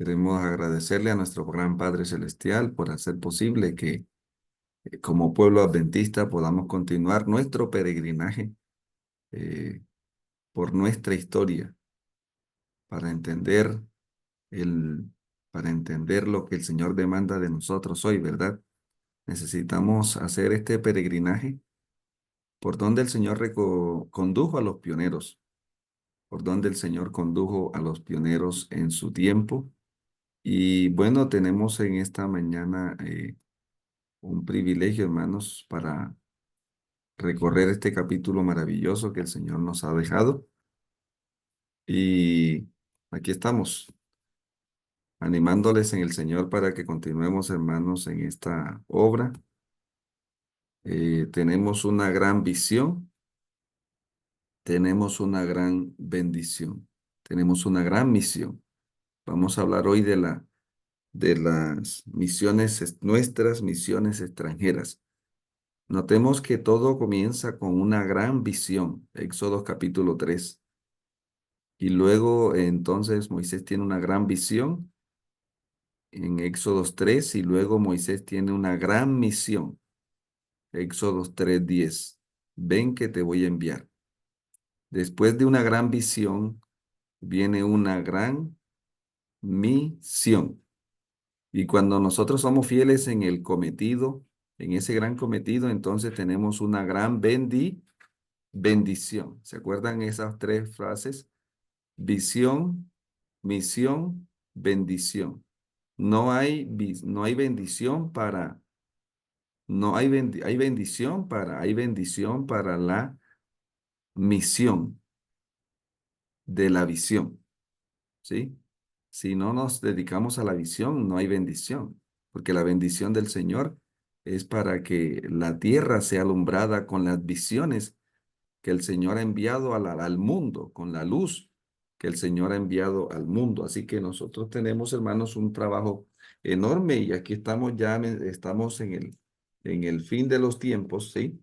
Queremos agradecerle a nuestro gran Padre Celestial por hacer posible que como pueblo adventista podamos continuar nuestro peregrinaje eh, por nuestra historia para entender el, para entender lo que el Señor demanda de nosotros hoy, ¿verdad? Necesitamos hacer este peregrinaje por donde el Señor condujo a los pioneros, por donde el Señor condujo a los pioneros en su tiempo. Y bueno, tenemos en esta mañana un privilegio, hermanos, para recorrer este capítulo maravilloso que el Señor nos ha dejado. Y aquí estamos, animándoles en el Señor para que continuemos, hermanos, en esta obra. Tenemos una gran visión, tenemos una gran bendición, tenemos una gran misión. Vamos a hablar hoy de las misiones, nuestras misiones extranjeras. Notemos que todo comienza con una gran visión, Éxodo capítulo 3. Y luego entonces Moisés tiene una gran visión en Éxodos 3 y luego Moisés tiene una gran misión, Éxodos 3:10. Ven que te voy a enviar. Después de una gran visión viene una gran misión. Y cuando nosotros somos fieles en el cometido, en ese gran cometido, entonces tenemos una gran bendición. ¿Se acuerdan esas tres frases? Visión, misión, bendición. No hay bendición para, no hay, hay bendición para la misión de la visión, ¿sí? Si no nos dedicamos a la visión, no hay bendición, porque la bendición del Señor es para que la tierra sea alumbrada con las visiones que el Señor ha enviado al mundo, con la luz que el Señor ha enviado al mundo. Así que nosotros tenemos, hermanos, un trabajo enorme y aquí estamos estamos en el fin de los tiempos, ¿sí?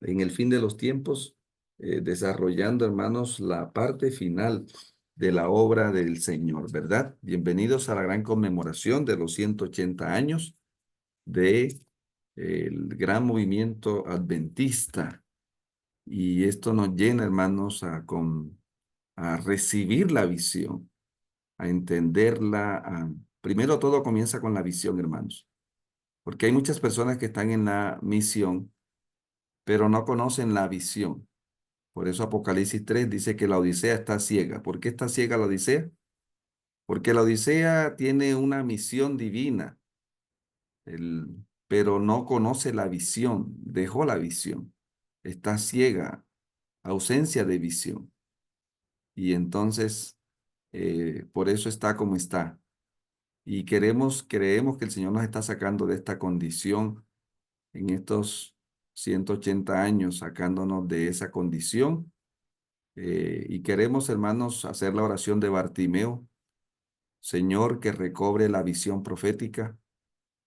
En el fin de los tiempos, desarrollando, hermanos, la parte final de la obra del Señor, ¿verdad? Bienvenidos a la gran conmemoración de los 180 años de el gran movimiento adventista. Y esto nos llena, hermanos, a recibir la visión, a entenderla. Primero todo comienza con la visión, hermanos, porque hay muchas personas que están en la misión, pero no conocen la visión. Por eso Apocalipsis 3 dice que la Odisea está ciega. ¿Por qué está ciega la Odisea? Porque la Odisea tiene una misión divina, pero no conoce la visión, dejó la visión, está ciega, ausencia de visión. Y entonces, por eso está como está. Y creemos que el Señor nos está sacando de esta condición en estos 180 años, sacándonos de esa condición. Y queremos, hermanos, hacer la oración de Bartimeo. Señor, que recobre la visión profética.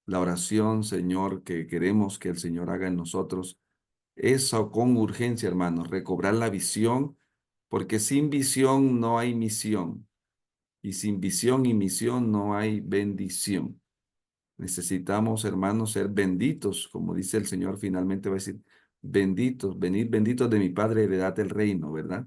La oración, Señor, que queremos que el Señor haga en nosotros. Eso con urgencia, hermanos, recobrar la visión, porque sin visión no hay misión. Y sin visión y misión no hay bendición. Necesitamos, hermanos, ser benditos, como dice el Señor, finalmente va a decir, benditos, venid benditos de mi Padre, heredad del reino, ¿verdad?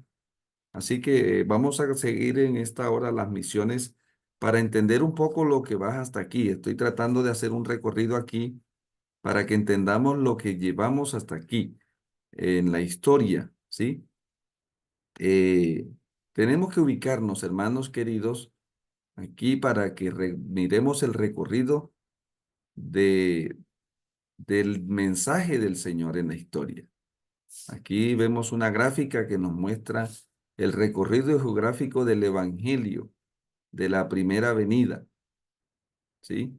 Así que vamos a seguir en esta hora las misiones para entender un poco lo que va hasta aquí. Estoy tratando de hacer un recorrido aquí para que entendamos lo que llevamos hasta aquí en la historia, ¿sí? Eh, Tenemos que ubicarnos, hermanos queridos, aquí para que miremos el recorrido de, del mensaje del Señor en la historia. Aquí vemos una gráfica que nos muestra el recorrido geográfico del Evangelio de la primera venida, ¿sí?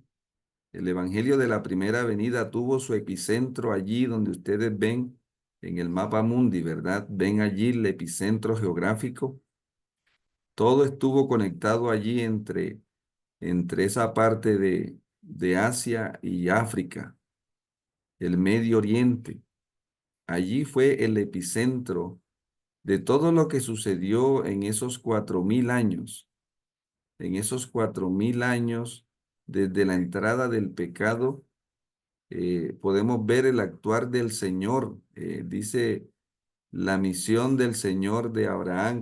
El Evangelio de la primera venida tuvo su epicentro allí donde ustedes ven en el mapa mundi, ¿verdad? Ven allí el epicentro geográfico. Todo estuvo conectado allí entre esa parte de Asia y África, el Medio Oriente. Allí fue el epicentro de todo lo que sucedió en esos 4000 años. en esos 4000 años, desde la entrada del pecado, podemos ver el actuar del Señor. Dice la misión del Señor de Abraham,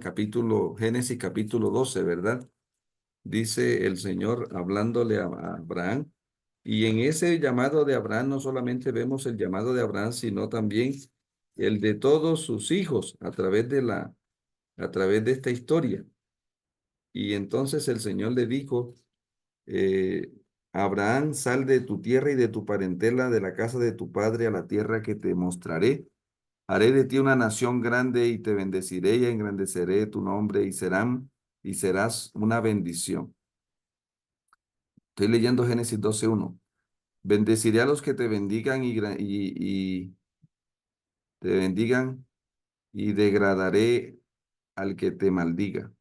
Génesis capítulo 12, ¿verdad? Dice el Señor hablándole a Abraham. Y en ese llamado de Abraham no solamente vemos el llamado de Abraham, sino también el de todos sus hijos a través de esta historia. Y entonces el Señor le dijo, eh, Abraham, sal de tu tierra y de tu parentela, de la casa de tu padre, a la tierra que te mostraré. Haré de ti una nación grande y te bendeciré y engrandeceré tu nombre y serás una bendición. Estoy leyendo Génesis 12:1. Bendeciré a los que te bendigan y te bendigan y degradaré al que te maldiga.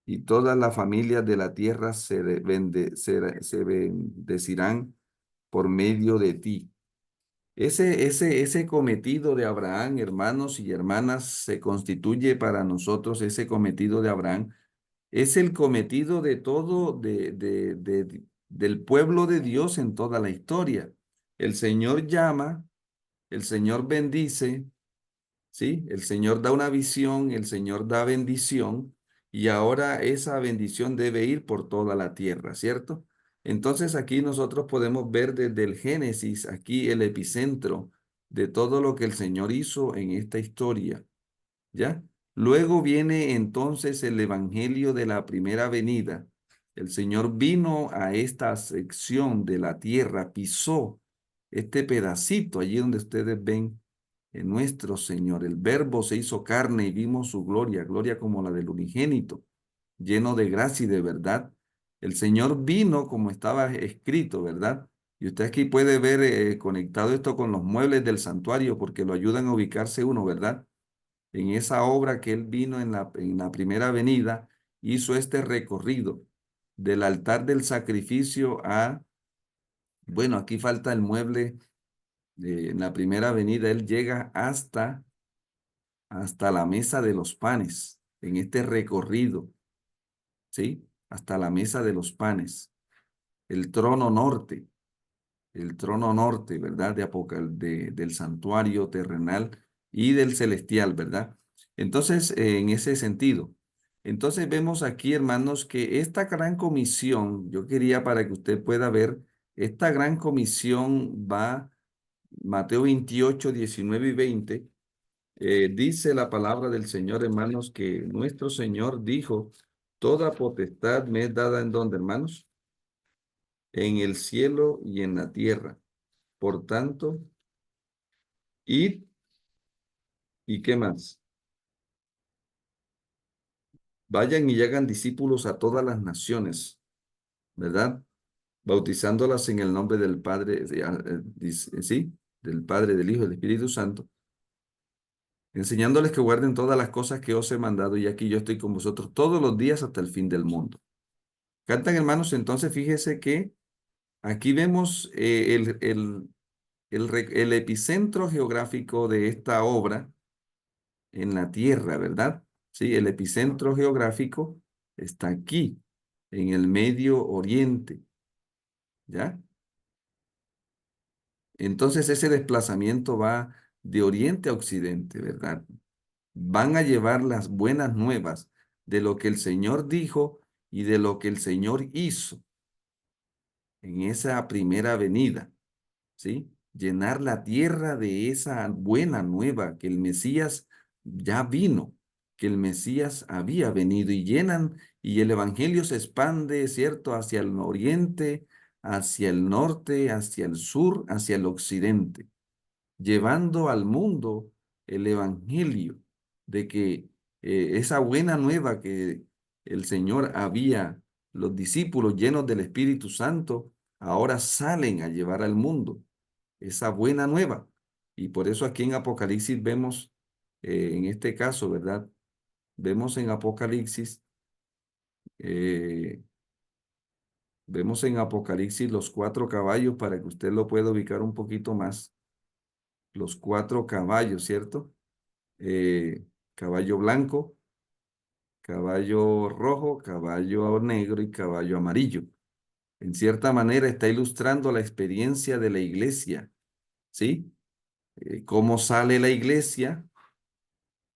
Y todas las familias de la tierra se bendecirán por medio de ti. Ese cometido de Abraham, hermanos y hermanas, se constituye para nosotros ese cometido de Abraham. Es el cometido de todo, del pueblo de Dios en toda la historia. El Señor llama, el Señor bendice, ¿sí? El Señor da una visión, el Señor da bendición y ahora esa bendición debe ir por toda la tierra, ¿cierto? Entonces aquí nosotros podemos ver desde el Génesis, aquí el epicentro de todo lo que el Señor hizo en esta historia. ¿Ya? Luego viene entonces el Evangelio de la primera venida. El Señor vino a esta sección de la tierra, pisó este pedacito allí donde ustedes ven en nuestro Señor. El Verbo se hizo carne y vimos su gloria, gloria como la del unigénito, lleno de gracia y de verdad. El Señor vino como estaba escrito, ¿verdad? Y usted aquí puede ver conectado esto con los muebles del santuario porque lo ayudan a ubicarse uno, ¿verdad? En esa obra que él vino en la primera venida, hizo este recorrido del altar del sacrificio bueno, aquí falta el mueble, en la primera venida, él llega hasta la mesa de los panes, en este recorrido, ¿sí? Hasta la mesa de los panes, el trono norte. El trono norte, ¿verdad? Del santuario terrenal y del celestial, ¿verdad? Entonces, en ese sentido, entonces vemos aquí, hermanos, que esta gran comisión, yo quería para que usted pueda ver, esta gran comisión va, Mateo 28, 19 y 20, dice la palabra del Señor, hermanos, que nuestro Señor dijo, toda potestad me es dada en donde, hermanos, en el cielo y en la tierra. Por tanto, id y qué más. Vayan y hagan discípulos a todas las naciones, ¿verdad? Bautizándolas en el nombre del Padre, sí, del Padre, del Hijo y del Espíritu Santo, enseñándoles que guarden todas las cosas que os he mandado y aquí yo estoy con vosotros todos los días hasta el fin del mundo. Cantan, hermanos, entonces fíjese que aquí vemos el epicentro geográfico de esta obra en la tierra, ¿verdad? Sí, el epicentro geográfico está aquí, en el Medio Oriente, ¿ya? Entonces ese desplazamiento va de oriente a occidente, ¿verdad? Van a llevar las buenas nuevas de lo que el Señor dijo y de lo que el Señor hizo en esa primera venida, ¿sí? Llenar la tierra de esa buena nueva que el Mesías ya vino, que el Mesías había venido y llenan, y el Evangelio se expande, ¿cierto? Hacia el oriente, hacia el norte, hacia el sur, hacia el occidente, llevando al mundo el Evangelio de que esa buena nueva que el Señor había, los discípulos llenos del Espíritu Santo, ahora salen a llevar al mundo esa buena nueva. Y por eso aquí en Apocalipsis vemos, en este caso, ¿verdad? Vemos eh, vemos en Apocalipsis los 4 caballos para que usted lo pueda ubicar un poquito más. Los 4 caballos, ¿cierto? Caballo blanco, caballo rojo, caballo negro y caballo amarillo. En cierta manera está ilustrando la experiencia de la iglesia, ¿sí? ¿Cómo sale la iglesia?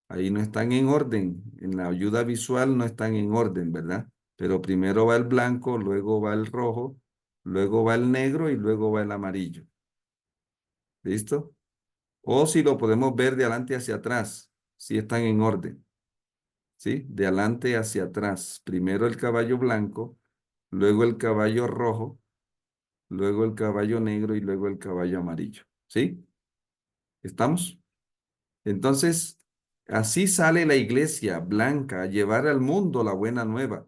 Ahí no están en orden. En la ayuda visual no están en orden, ¿verdad? Pero primero va el blanco, luego va el rojo, luego va el negro y luego va el amarillo. ¿Listo? O si lo podemos ver de adelante hacia atrás, si están en orden, ¿sí? De adelante hacia atrás. Primero el caballo blanco, luego el caballo rojo, luego el caballo negro y luego el caballo amarillo, ¿sí? ¿Estamos? Entonces, así sale la iglesia blanca a llevar al mundo la buena nueva.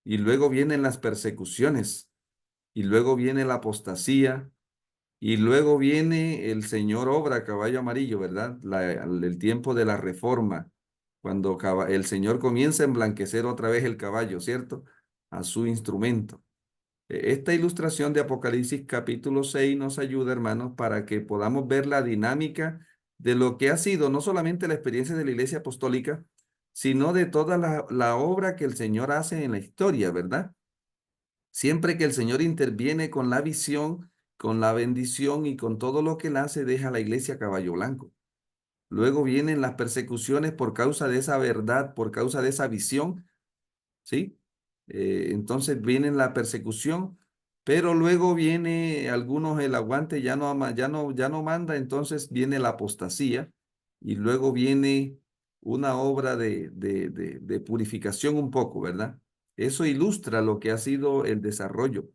Y luego vienen las persecuciones, y luego viene la apostasía, y luego viene el Señor obra a caballo amarillo, ¿verdad? El tiempo de la reforma, cuando el Señor comienza a emblanquecer otra vez el caballo, ¿cierto? A su instrumento. Esta ilustración de Apocalipsis capítulo 6 nos ayuda, hermanos, para que podamos ver la dinámica de lo que ha sido no solamente la experiencia de la Iglesia Apostólica, sino de toda la obra que el Señor hace en la historia, ¿verdad? Siempre que el Señor interviene con la visión, con la bendición y con todo lo que él hace, deja a la iglesia caballo blanco. Luego vienen las persecuciones por causa de esa verdad, por causa de esa visión, ¿sí? Entonces viene la persecución, pero luego viene algunos el aguante ya no, ya no manda, entonces viene la apostasía y luego viene una obra de purificación un poco, ¿verdad? Eso ilustra lo que ha sido el desarrollo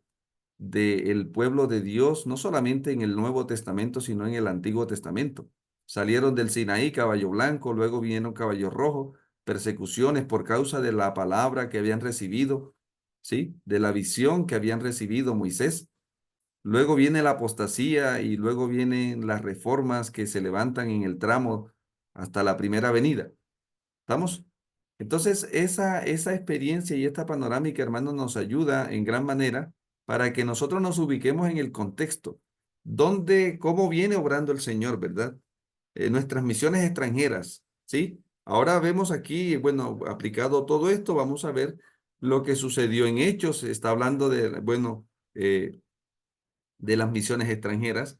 del pueblo de Dios, no solamente en el Nuevo Testamento, sino en el Antiguo Testamento. Salieron del Sinaí caballo blanco, luego vinieron caballo rojo, persecuciones por causa de la palabra que habían recibido, ¿sí? De la visión que habían recibido Moisés. Luego viene la apostasía y luego vienen las reformas que se levantan en el tramo hasta la primera venida. ¿Estamos? Entonces, esa experiencia y esta panorámica, hermanos, nos ayuda en gran manera para que nosotros nos ubiquemos en el contexto, donde, cómo viene obrando el Señor, ¿verdad? Nuestras misiones extranjeras, ¿sí? Ahora vemos aquí, bueno, aplicado todo esto, vamos a ver lo que sucedió en Hechos, está hablando de, bueno, de las misiones extranjeras,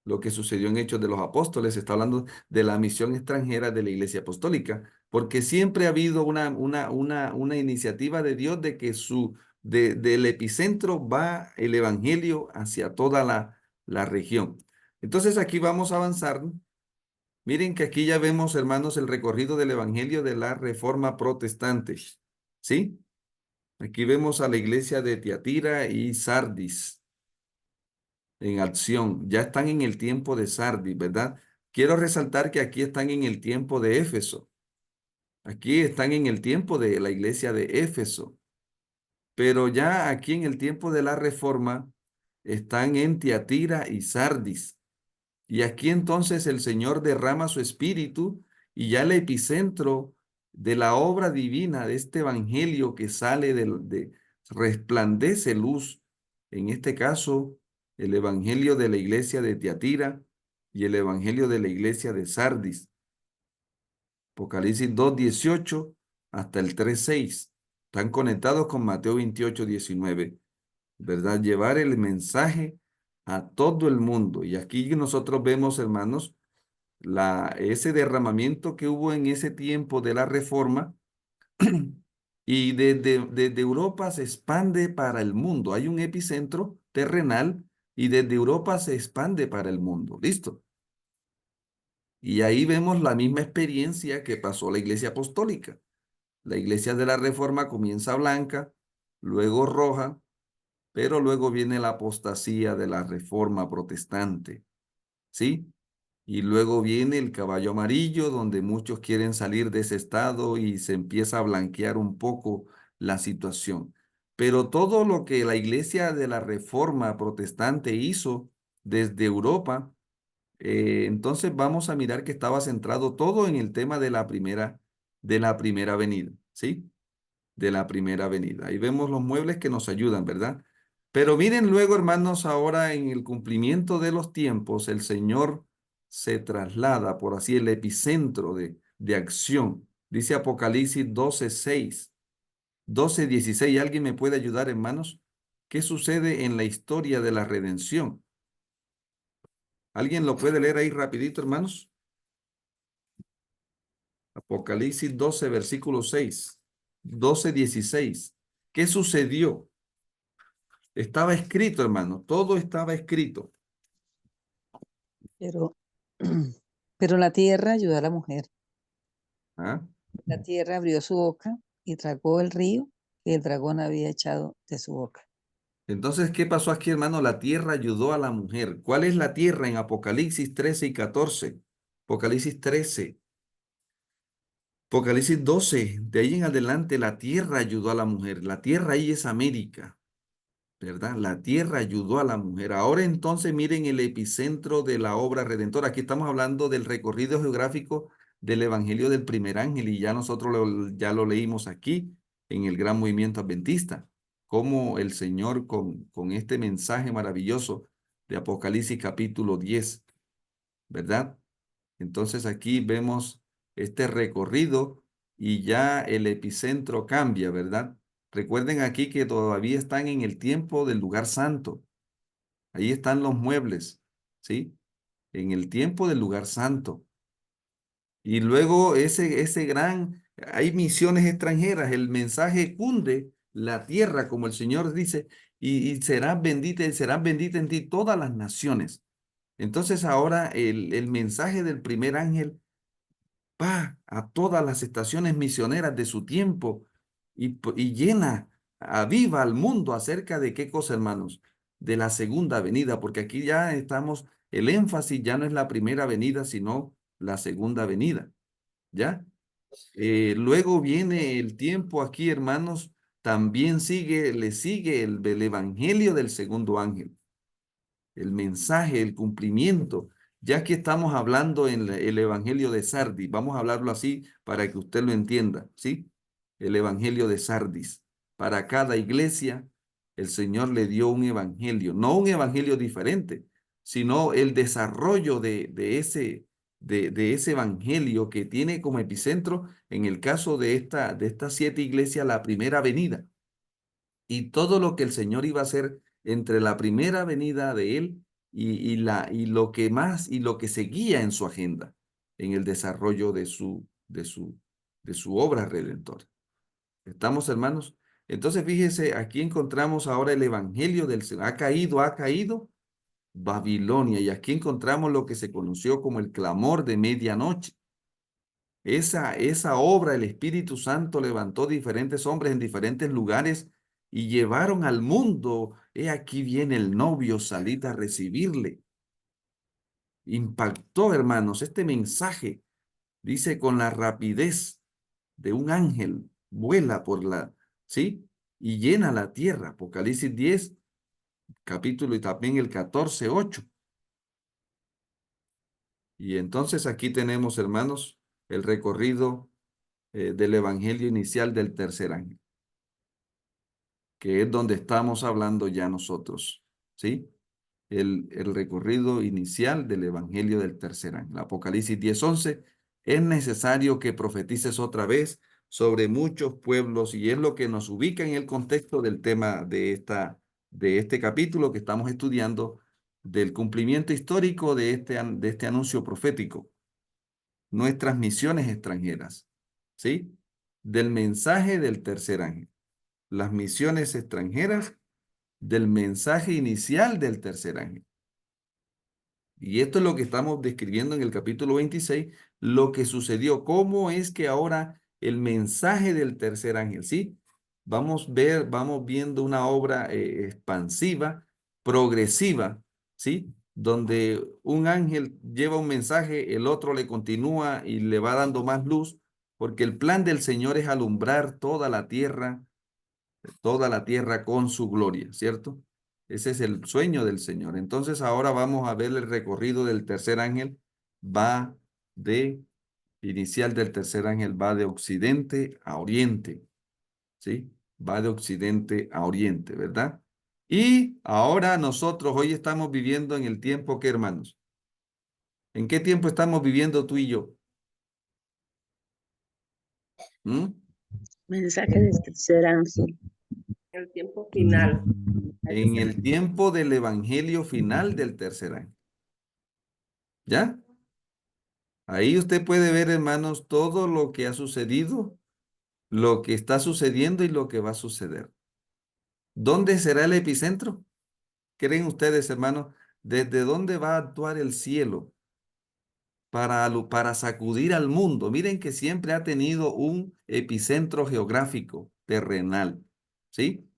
lo que sucedió en Hechos de los Apóstoles, está hablando de la misión extranjera de la Iglesia Apostólica, porque siempre ha habido una iniciativa de Dios de que del epicentro va el Evangelio hacia toda la región. Entonces aquí vamos a avanzar. Miren que aquí ya vemos, hermanos, el recorrido del Evangelio de la Reforma Protestante, ¿sí? Aquí vemos a la iglesia de Tiatira y Sardis en acción. Ya están en el tiempo de Sardis, ¿verdad? Quiero resaltar que aquí están en el tiempo de Éfeso. Aquí están en el tiempo de la iglesia de Éfeso. Pero ya aquí en el tiempo de la Reforma están en Tiatira y Sardis. Y aquí entonces el Señor derrama su espíritu y ya el epicentro de la obra divina de este evangelio que sale resplandece luz. En este caso, el evangelio de la iglesia de Tiatira y el evangelio de la iglesia de Sardis. Apocalipsis 2:18 hasta el 3:6. Están conectados con Mateo 28:19. ¿Verdad? Llevar el mensaje a todo el mundo. Y aquí nosotros vemos, hermanos, ese derramamiento que hubo en ese tiempo de la reforma y desde Europa se expande para el mundo. Hay un epicentro terrenal y desde Europa se expande para el mundo. ¿Listo? Y ahí vemos la misma experiencia que pasó la iglesia apostólica. La iglesia de la reforma comienza blanca, luego roja, pero luego viene la apostasía de la reforma protestante, ¿sí? Y luego viene el caballo amarillo, donde muchos quieren salir de ese estado y se empieza a blanquear un poco la situación. Pero todo lo que la iglesia de la reforma protestante hizo desde Europa, entonces vamos a mirar que estaba centrado todo en el tema de la primera venida, ¿sí? De la primera venida. Ahí vemos los muebles que nos ayudan, ¿verdad? Pero miren luego, hermanos, ahora en el cumplimiento de los tiempos, el Señor se traslada, por así, el epicentro de acción Dice Apocalipsis 12:6, 12:16. ¿Alguien me puede ayudar, hermanos? ¿Qué sucede en la historia de la redención? ¿Alguien lo puede leer ahí rapidito, hermanos? Apocalipsis 12, versículo 6. 12:16. ¿Qué sucedió? Estaba escrito, hermano. Todo estaba escrito. Pero, pero la tierra ayudó a la mujer. ¿Ah? La tierra abrió su boca y tragó el río que el dragón había echado de su boca. Entonces, ¿qué pasó aquí, hermano? La tierra ayudó a la mujer. ¿Cuál es la tierra en Apocalipsis 13 y 14? Apocalipsis 13. Apocalipsis 12. De ahí en adelante, la tierra ayudó a la mujer. La tierra ahí es América, ¿verdad? La tierra ayudó a la mujer. Ahora entonces miren el epicentro de la obra redentora. Aquí estamos hablando del recorrido geográfico del Evangelio del primer ángel y ya nosotros ya lo leímos aquí en el Gran Movimiento Adventista, cómo el Señor con este mensaje maravilloso de Apocalipsis capítulo 10, ¿verdad? Entonces aquí vemos este recorrido y ya el epicentro cambia, ¿verdad? Recuerden aquí que todavía están en el tiempo del lugar santo. Ahí están los muebles, ¿sí? En el tiempo del lugar santo. Y luego hay misiones extranjeras. El mensaje cunde la tierra, como el Señor dice, y serán benditas en ti todas las naciones. Entonces ahora el mensaje del primer ángel va a todas las estaciones misioneras de su tiempo y llena, aviva al mundo acerca de qué cosa, hermanos, de la segunda venida, porque aquí ya estamos, el énfasis ya no es la primera venida, sino la segunda venida, ¿ya? Luego viene el tiempo aquí, hermanos, también le sigue el evangelio del segundo ángel, el mensaje, el cumplimiento. Ya que estamos hablando en el Evangelio de Sardis, vamos a hablarlo así para que usted lo entienda, ¿sí? El Evangelio de Sardis. Para cada iglesia, el Señor le dio un evangelio, no un evangelio diferente, sino el desarrollo de ese evangelio que tiene como epicentro, en el caso de estas 7 iglesias, la primera venida y todo lo que el Señor iba a hacer entre la primera venida de Él y lo que más y lo que seguía en su agenda, en el desarrollo de su obra redentora. ¿Estamos, hermanos? Entonces, fíjese, aquí encontramos ahora el evangelio del Señor. Ha caído Babilonia, y aquí encontramos lo que se conoció como el clamor de medianoche. Esa obra, el Espíritu Santo levantó diferentes hombres en diferentes lugares y llevaron al mundo. He aquí viene el novio, salid a recibirle. Impactó, hermanos, este mensaje, dice, con la rapidez de un ángel, vuela ¿sí? Y llena la tierra. Apocalipsis 10, capítulo y también el 14:8. Y entonces aquí tenemos, hermanos, el recorrido del evangelio inicial del tercer ángel, que es donde estamos hablando ya nosotros, ¿sí? El recorrido inicial del evangelio del tercer ángel. Apocalipsis 10:11, es necesario que profetices otra vez sobre muchos pueblos, y es lo que nos ubica en el contexto del tema de este capítulo que estamos estudiando, del cumplimiento histórico de este anuncio profético, nuestras misiones extranjeras, ¿sí? Del mensaje del tercer ángel, las misiones extranjeras del mensaje inicial del tercer ángel. Y esto es lo que estamos describiendo en el capítulo 26, lo que sucedió, cómo es que ahora el mensaje del tercer ángel, ¿sí? Vamos viendo una obra expansiva, progresiva, ¿sí? Donde un ángel lleva un mensaje, el otro le continúa y le va dando más luz, porque el plan del Señor es alumbrar toda la tierra con su gloria, ¿cierto? Ese es el sueño del Señor. Entonces ahora vamos a ver el recorrido del tercer ángel. Va de, inicial del tercer ángel, va de occidente a oriente, ¿sí? Va de occidente a oriente, ¿verdad? Y ahora nosotros hoy estamos viviendo en el tiempo, ¿qué, hermanos? ¿En qué tiempo estamos viviendo tú y yo? ¿Mm? Mensaje del tercer ángel. El tiempo final. En el tiempo del evangelio final del tercer año. ¿Ya? Ahí usted puede ver, hermanos, todo lo que ha sucedido, lo que está sucediendo y lo que va a suceder. ¿Dónde será el epicentro? ¿Creen ustedes, hermanos? ¿Desde dónde va a actuar el cielo para sacudir al mundo? Miren que siempre ha tenido un epicentro geográfico, terrenal, ¿sí?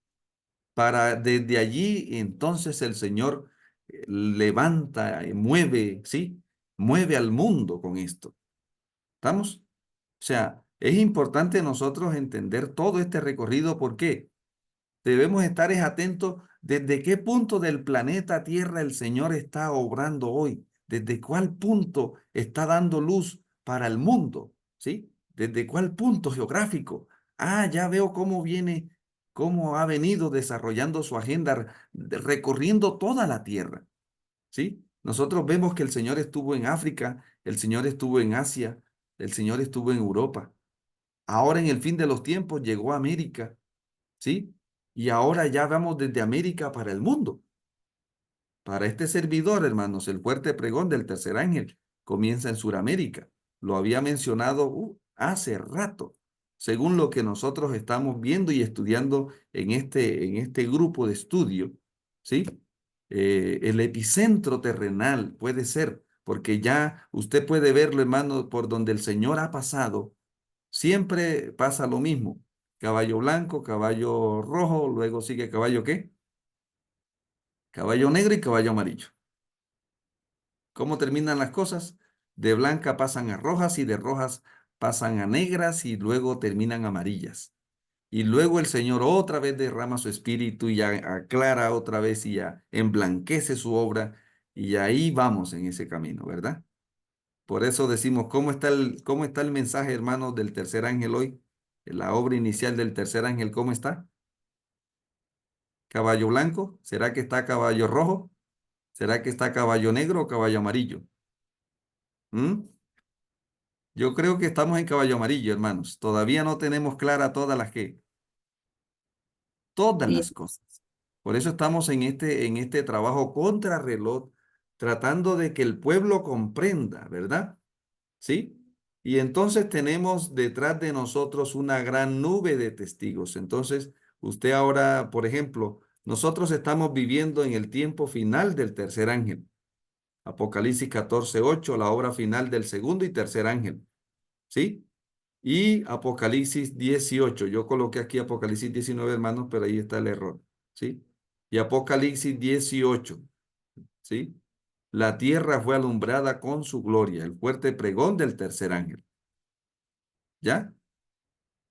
Desde allí, entonces el Señor levanta, mueve, ¿sí? Mueve al mundo con esto. ¿Estamos? O sea, es importante nosotros entender todo este recorrido. ¿Por qué? Debemos estar atentos desde qué punto del planeta Tierra el Señor está obrando hoy, desde cuál punto está dando luz para el mundo, ¿sí? Desde cuál punto geográfico. Ah, ya veo cómo viene, cómo ha venido desarrollando su agenda, recorriendo toda la Tierra, ¿sí? Nosotros vemos que el Señor estuvo en África, el Señor estuvo en Asia, el Señor estuvo en Europa. Ahora en el fin de los tiempos llegó a América, ¿sí? Y ahora ya vamos desde América para el mundo. Para este servidor, hermanos, el fuerte pregón del tercer ángel comienza en Sudamérica. Lo había mencionado hace rato, según lo que nosotros estamos viendo y estudiando en este grupo de estudio, ¿sí? El epicentro terrenal puede ser, porque ya usted puede verlo, hermano, por donde el Señor ha pasado, siempre pasa lo mismo. Caballo blanco, caballo rojo, luego sigue caballo ¿qué? Caballo negro y caballo amarillo. ¿Cómo terminan las cosas? De blanca pasan a rojas y de rojas pasan a negras y luego terminan amarillas. Y luego el Señor otra vez derrama su espíritu y ya aclara otra vez y ya emblanquece su obra y ahí vamos en ese camino, ¿verdad? Por eso decimos, ¿cómo está el mensaje, hermanos, del tercer ángel hoy? La obra inicial del tercer ángel, ¿cómo está? ¿Caballo blanco? ¿Será que está caballo rojo? ¿Será que está caballo negro o caballo amarillo? ¿Mm? Yo creo que estamos en caballo amarillo, hermanos. Todavía no tenemos clara todas Sí, las cosas. Por eso estamos en este trabajo contrarreloj, tratando de que el pueblo comprenda, ¿verdad? ¿Sí? Y entonces tenemos detrás de nosotros una gran nube de testigos. Entonces, usted ahora, por ejemplo, nosotros estamos viviendo en el tiempo final del tercer ángel. Apocalipsis 14:8, la obra final del segundo y tercer ángel. ¿Sí? Y Apocalipsis 18. Yo coloqué aquí Apocalipsis 19, hermanos, pero ahí está el error. ¿Sí? Y Apocalipsis 18. ¿Sí? La tierra fue alumbrada con su gloria, el fuerte pregón del tercer ángel. ¿Ya?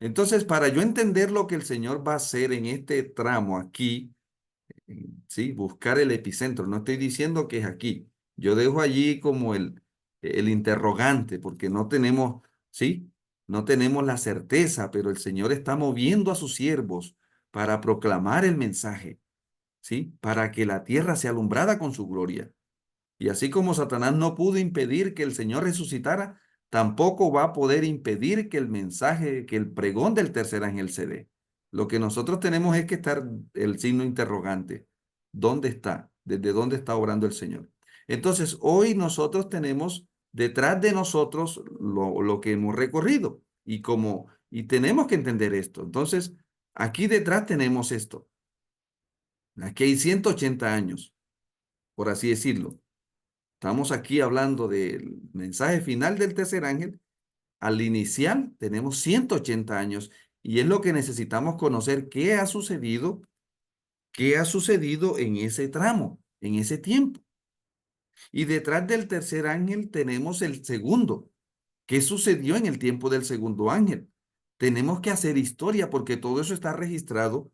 Entonces, para yo entender lo que el Señor va a hacer en este tramo aquí, sí, buscar el epicentro. No estoy diciendo que es aquí. Yo dejo allí como el interrogante, porque no tenemos, sí, no tenemos la certeza, pero el Señor está moviendo a sus siervos para proclamar el mensaje, sí, para que la tierra sea alumbrada con su gloria. Y así como Satanás no pudo impedir que el Señor resucitara, tampoco va a poder impedir que el mensaje, que el pregón del tercer ángel se dé. Lo que nosotros tenemos es que estar el signo interrogante. ¿Dónde está? ¿Desde dónde está obrando el Señor? Entonces, hoy nosotros tenemos detrás de nosotros lo que hemos recorrido y tenemos que entender esto. Entonces, aquí detrás tenemos esto. Aquí hay 180 años, por así decirlo. Estamos aquí hablando del mensaje final del tercer ángel. Al inicial tenemos 180 años y es lo que necesitamos conocer qué ha sucedido en ese tramo, en ese tiempo. Y detrás del tercer ángel tenemos el segundo. ¿Qué sucedió en el tiempo del segundo ángel? Tenemos que hacer historia porque todo eso está registrado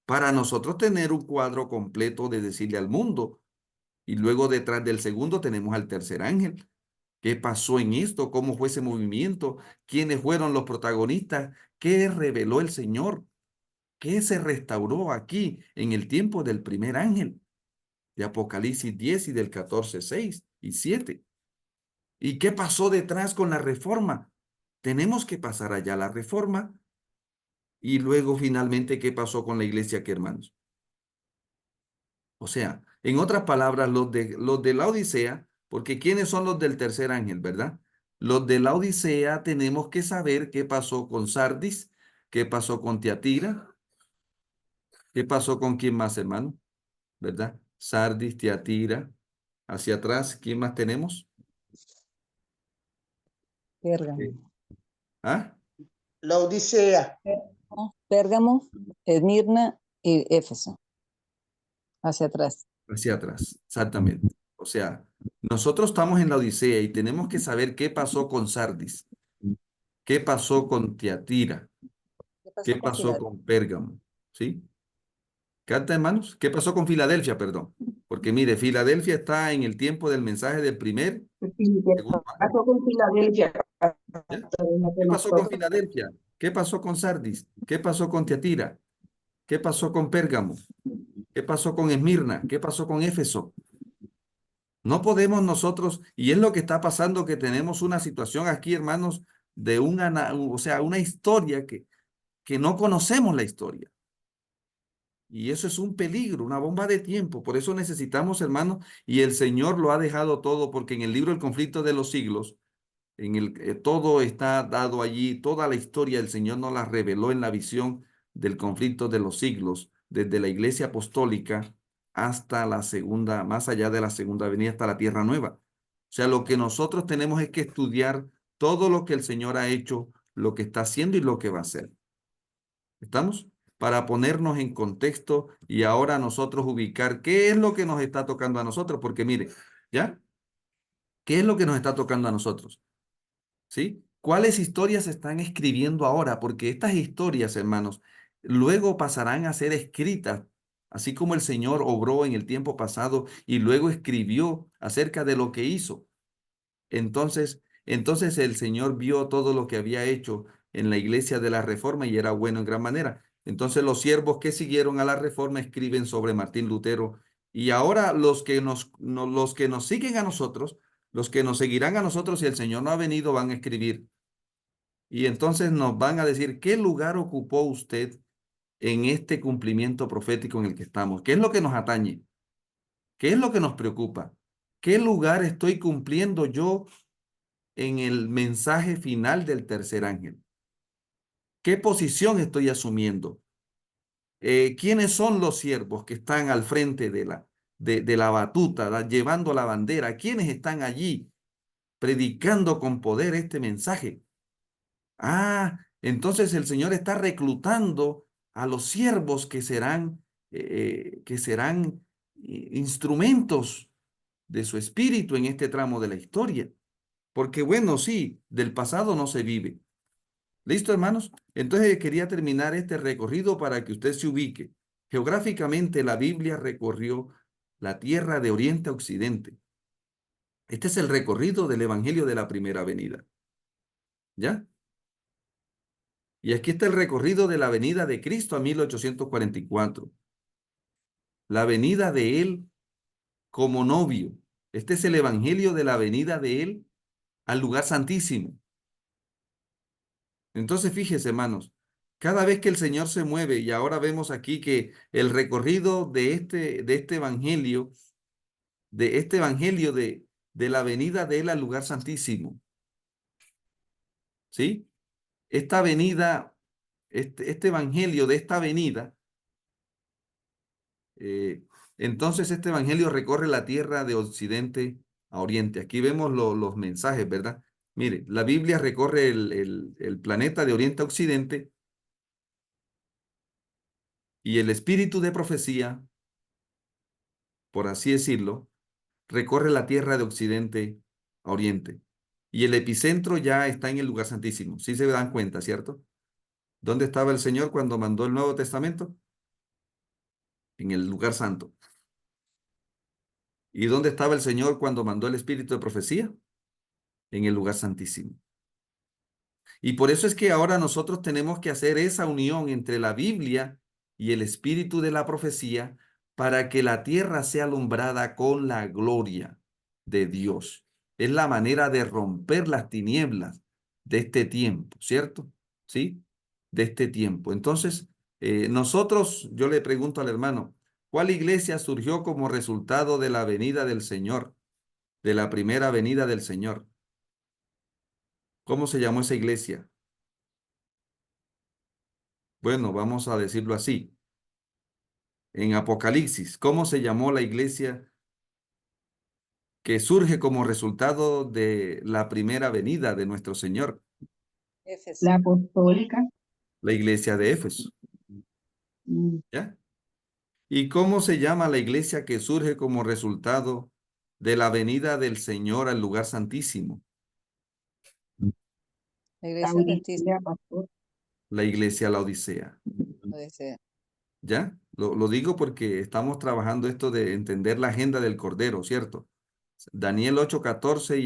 para nosotros tener un cuadro completo de decirle al mundo. Y luego detrás del segundo tenemos al tercer ángel. ¿Qué pasó en esto? ¿Cómo fue ese movimiento? ¿Quiénes fueron los protagonistas? ¿Qué reveló el Señor? ¿Qué se restauró aquí en el tiempo del primer ángel? De Apocalipsis 10 y del 14:6 y 7. ¿Y qué pasó detrás con la reforma? Tenemos que pasar allá la reforma y luego finalmente, ¿qué pasó con la iglesia aquí, hermanos? O sea, en otras palabras, los de la Odisea, porque ¿quiénes son los del tercer ángel, verdad? Los de la Odisea tenemos que saber qué pasó con Sardis, qué pasó con Tiatira, qué pasó con quién más, hermano, ¿verdad? Sardis, Tiatira, hacia atrás, ¿quién más tenemos? Pérgamo. Eh, ¿Ah? La Odisea. Pérgamo, Esmirna y Éfeso. Hacia atrás. Hacia atrás, exactamente. O sea, nosotros estamos en la Odisea y tenemos que saber qué pasó con Sardis, qué pasó con Tiatira, ¿Qué pasó qué con pasó Filadelfia? con Pérgamo, ¿sí? ¿Carta, hermanos? ¿Qué pasó con Filadelfia, perdón? Porque mire, Filadelfia está en el tiempo del mensaje del primer, Sí, ¿qué segundo ángel, pasó con Filadelfia? ¿ya? Lo que ¿Qué nos pasó con toca. Filadelfia? ¿Qué pasó con Sardis? ¿Qué pasó con Tiatira? ¿Qué pasó con Pérgamo? ¿Qué pasó con Esmirna? ¿Qué pasó con Éfeso? No podemos nosotros, y es lo que está pasando, que tenemos una situación aquí, hermanos, de o sea, una historia que no conocemos la historia. Y eso es un peligro, una bomba de tiempo. Por eso necesitamos, hermanos, y el Señor lo ha dejado todo, porque en el libro El conflicto de los siglos, todo está dado allí, toda la historia el Señor nos la reveló en la visión del conflicto de los siglos, desde la iglesia apostólica hasta la segunda, más allá de la segunda venida, hasta la tierra nueva. O sea, lo que nosotros tenemos es que estudiar todo lo que el Señor ha hecho, lo que está haciendo y lo que va a hacer. ¿Estamos? Para ponernos en contexto y ahora nosotros ubicar qué es lo que nos está tocando a nosotros, porque mire, ¿ya? ¿Qué es lo que nos está tocando a nosotros? ¿Sí? ¿Cuáles historias se están escribiendo ahora? Porque estas historias, hermanos, luego pasarán a ser escritas, así como el Señor obró en el tiempo pasado y luego escribió acerca de lo que hizo. Entonces el Señor vio todo lo que había hecho en la iglesia de la Reforma y era bueno en gran manera. Entonces los siervos que siguieron a la Reforma escriben sobre Martín Lutero y ahora los que nos siguen a nosotros, los que nos seguirán a nosotros si el Señor no ha venido van a escribir y entonces nos van a decir qué lugar ocupó usted en este cumplimiento profético en el que estamos. ¿Qué es lo que nos atañe? ¿Qué es lo que nos preocupa? ¿Qué lugar estoy cumpliendo yo en el mensaje final del tercer ángel? ¿Qué posición estoy asumiendo? ¿Quiénes son los siervos que están al frente de la batuta, llevando la bandera? ¿Quiénes están allí predicando con poder este mensaje? Ah, entonces el Señor está reclutando a los siervos que serán instrumentos de su espíritu en este tramo de la historia. Porque bueno, sí, del pasado no se vive. ¿Listo, hermanos? Entonces quería terminar este recorrido para que usted se ubique. Geográficamente, la Biblia recorrió la tierra de oriente a occidente. Este es el recorrido del Evangelio de la primera venida. ¿Ya? Y aquí está el recorrido de la venida de Cristo a 1844. La venida de Él como novio. Este es el Evangelio de la venida de Él al lugar santísimo. Entonces, fíjese, hermanos, cada vez que el Señor se mueve, y ahora vemos aquí que el recorrido de este evangelio de la venida de Él al lugar santísimo, ¿sí? Esta venida, este evangelio de esta venida, eh, entonces este evangelio recorre la tierra de occidente a oriente. Aquí vemos los mensajes, ¿verdad? Mire, la Biblia recorre el planeta de oriente a occidente y el espíritu de profecía, por así decirlo, recorre la tierra de occidente a oriente. Y el epicentro ya está en el lugar santísimo. Sí se dan cuenta, ¿cierto? ¿Dónde estaba el Señor cuando mandó el Nuevo Testamento? En el lugar santo. ¿Y dónde estaba el Señor cuando mandó el espíritu de profecía? En el lugar santísimo. Y por eso es que ahora nosotros tenemos que hacer esa unión entre la Biblia y el espíritu de la profecía para que la tierra sea alumbrada con la gloria de Dios. Es la manera de romper las tinieblas, de este tiempo, ¿cierto? ¿Sí? De este tiempo. Entonces, nosotros, yo le pregunto al hermano, ¿cuál iglesia surgió como resultado de la venida del Señor, de la primera venida del Señor? ¿Cómo se llamó esa iglesia? Bueno, vamos a decirlo así. En Apocalipsis, ¿cómo se llamó la iglesia que surge como resultado de la primera venida de nuestro Señor? Éfeso. La apostólica. La iglesia de Éfeso, Mm, ¿ya? ¿Y cómo se llama la iglesia que surge como resultado de la venida del Señor al lugar santísimo? La iglesia adventista. Laodicea, pastor. La iglesia Laodicea, Dice, ¿ya? Lo digo porque estamos trabajando esto de entender la agenda del Cordero, ¿cierto? Daniel 8:14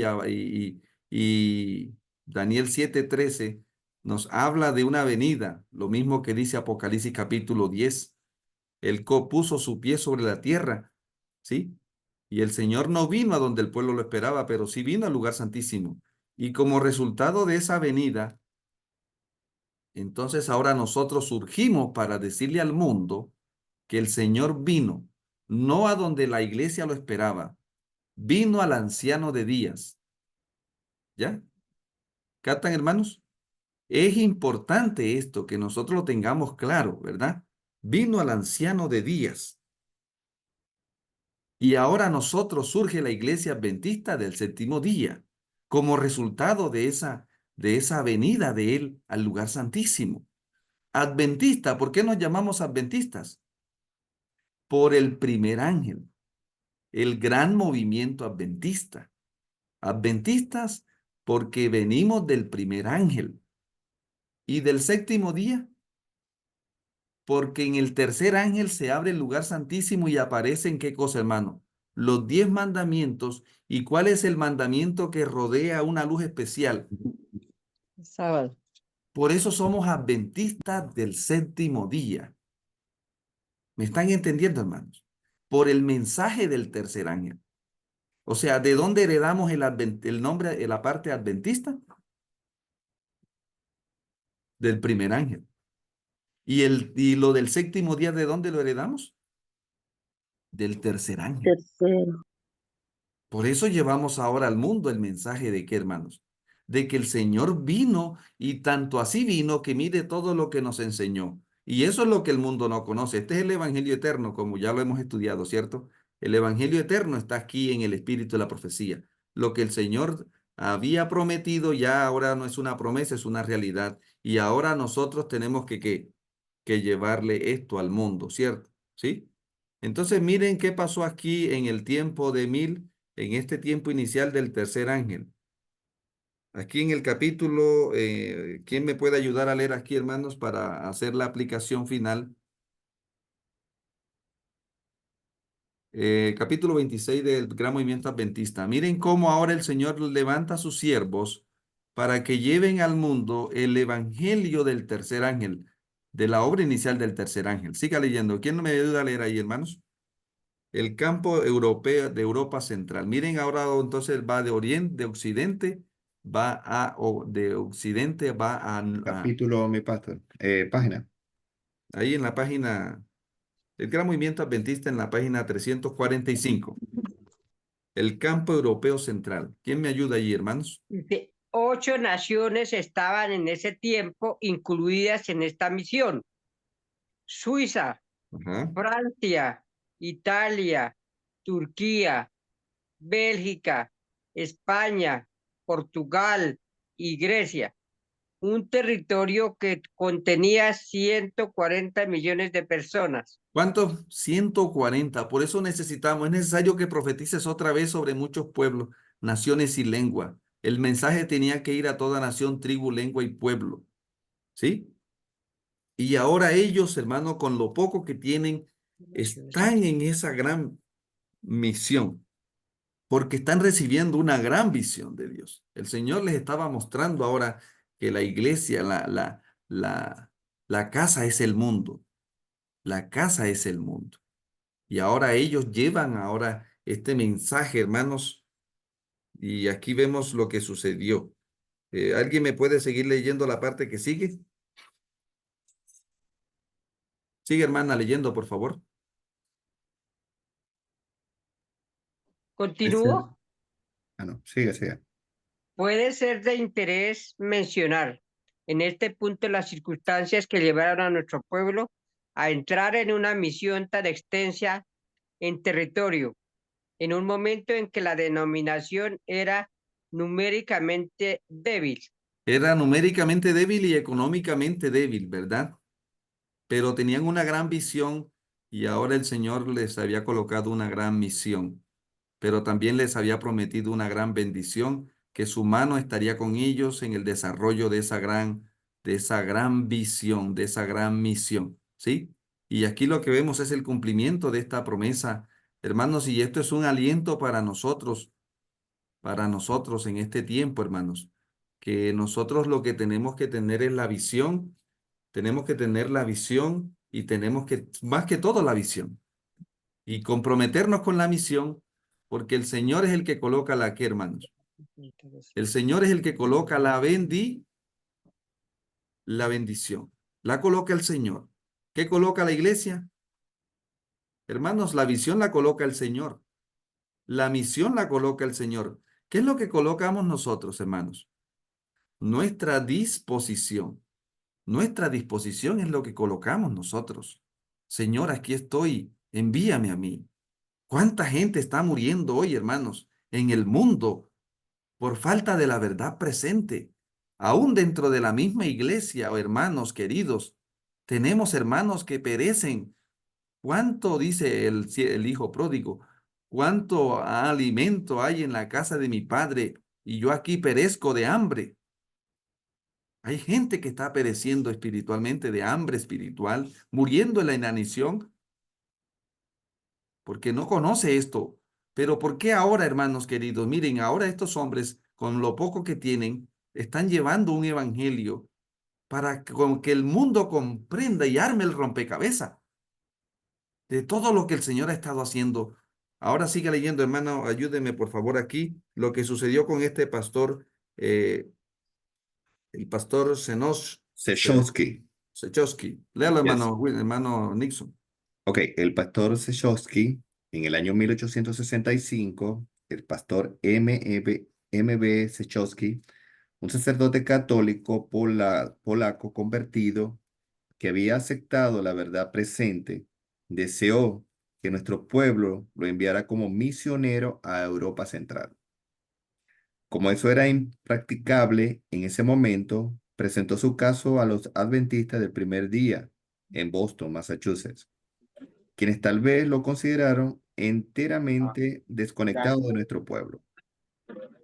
y Daniel 7:13 nos habla de una venida, lo mismo que dice Apocalipsis capítulo 10. Él puso su pie sobre la tierra, ¿sí? Y el Señor no vino a donde el pueblo lo esperaba, pero sí vino al lugar santísimo. Y como resultado de esa venida, entonces ahora nosotros surgimos para decirle al mundo que el Señor vino, no a donde la iglesia lo esperaba, vino al anciano de días. ¿Ya? ¿Captan, hermanos? Es importante esto, que nosotros lo tengamos claro, ¿verdad? Vino al anciano de días. Y ahora nosotros surge la iglesia adventista del séptimo día, como resultado de esa venida de él al lugar santísimo. Adventista, ¿por qué nos llamamos adventistas? Por el primer ángel, el gran movimiento adventista. Adventistas porque venimos del primer ángel. Y del séptimo día, porque en el tercer ángel se abre el lugar santísimo y aparecen, ¿qué cosa, hermano? Los 10 mandamientos. ¿Y cuál es el mandamiento que rodea una luz especial? el sábado. Por eso somos adventistas del séptimo día. ¿Me están entendiendo, hermanos? Por el mensaje del tercer ángel. O sea, ¿de dónde heredamos el nombre de la parte adventista? Del primer ángel. ¿Y lo del séptimo día, de dónde lo heredamos? Del tercer ángel. Tercero. Por eso llevamos ahora al mundo el mensaje de qué, hermanos, de que el Señor vino y tanto así vino que mire todo lo que nos enseñó. Y eso es lo que el mundo no conoce. Este es el Evangelio eterno, como ya lo hemos estudiado, ¿cierto? El Evangelio eterno está aquí en el espíritu de la profecía. Lo que el Señor había prometido ya ahora no es una promesa, es una realidad. Y ahora nosotros tenemos que llevarle esto al mundo, ¿cierto? ¿Sí? Entonces miren qué pasó aquí en el tiempo de en este tiempo inicial del tercer ángel. Aquí en el capítulo, ¿quién me puede ayudar a leer aquí, hermanos, para hacer la aplicación final? Capítulo 26 del Gran Movimiento Adventista. Miren cómo ahora el Señor levanta a sus siervos para que lleven al mundo el evangelio del tercer ángel, de la obra inicial del tercer ángel. Siga leyendo. ¿Quién me ayuda a leer ahí, hermanos? El campo europeo de Europa Central. Miren ahora entonces va de oriente, de occidente, de occidente va Capítulo, mi pastor. Página. ahí en la página, el Gran Movimiento Adventista en la página 345. El campo europeo central. ¿Quién me ayuda allí, hermanos? Dice, 8 naciones estaban en ese tiempo incluidas en esta misión. Suiza, Ajá. Francia, Italia, Turquía, Bélgica, España, Portugal y Grecia. Un territorio que contenía 140 millones de personas. ¿Cuántos? 140. Por eso necesitamos, es necesario que profetices otra vez sobre muchos pueblos, naciones y lengua. El mensaje tenía que ir a toda nación, tribu, lengua y pueblo. ¿Sí? Y ahora ellos, hermano, con lo poco que tienen, están en esa gran misión, porque están recibiendo una gran visión de Dios. El Señor les estaba mostrando ahora que la iglesia, la casa es el mundo. La casa es el mundo. Y ahora ellos llevan ahora este mensaje, hermanos, y aquí vemos lo que sucedió. ¿Alguien me puede seguir leyendo la parte que sigue? Sigue, hermana, leyendo, por favor. Continúo. Ah, no, sigue, sigue. Puede ser de interés mencionar en este punto las circunstancias que llevaron a nuestro pueblo a entrar en una misión tan extensa en territorio, en un momento en que la denominación era numéricamente débil. Era numéricamente débil y económicamente débil, ¿verdad? Pero tenían una gran visión y ahora el Señor les había colocado una gran misión, pero también les había prometido una gran bendición, que su mano estaría con ellos en el desarrollo de esa gran visión, de esa gran misión, ¿sí? Y aquí lo que vemos es el cumplimiento de esta promesa, hermanos, y esto es un aliento para nosotros en este tiempo, hermanos, que nosotros lo que tenemos que tener es la visión, tenemos que tener la visión y tenemos que, más que todo, la visión y comprometernos con la misión, porque el Señor es el que coloca la que, hermanos. El Señor es el que coloca la bendición. La coloca el Señor. ¿Qué coloca la iglesia? Hermanos, la visión la coloca el Señor. La misión la coloca el Señor. ¿Qué es lo que colocamos nosotros, hermanos? Nuestra disposición. Nuestra disposición es lo que colocamos nosotros. Señor, aquí estoy. Envíame a mí. ¿Cuánta gente está muriendo hoy, hermanos, en el mundo por falta de la verdad presente? Aún dentro de la misma iglesia, oh, hermanos queridos, tenemos hermanos que perecen. ¿Cuánto dice el hijo pródigo? ¿Cuánto alimento hay en la casa de mi padre y yo aquí perezco de hambre? Hay gente que está pereciendo espiritualmente de hambre espiritual, muriendo en la inanición porque no conoce esto. Pero ¿por qué ahora, hermanos queridos? Miren, ahora estos hombres, con lo poco que tienen, están llevando un evangelio para que el mundo comprenda y arme el rompecabezas de todo lo que el Señor ha estado haciendo. Ahora sigue leyendo, hermano, ayúdeme por favor aquí, lo que sucedió con este pastor, el pastor Sechowski. Sechowski. Léalo, Yes. hermano Nixon. Ok, el pastor Sechowski, en el año 1865, el pastor M.B. Sechowski, un sacerdote católico polaco convertido que había aceptado la verdad presente, deseó que nuestro pueblo lo enviara como misionero a Europa Central. Como eso era impracticable en ese momento, presentó su caso a los adventistas del primer día en Boston, Massachusetts, quienes tal vez lo consideraron enteramente desconectado de nuestro pueblo.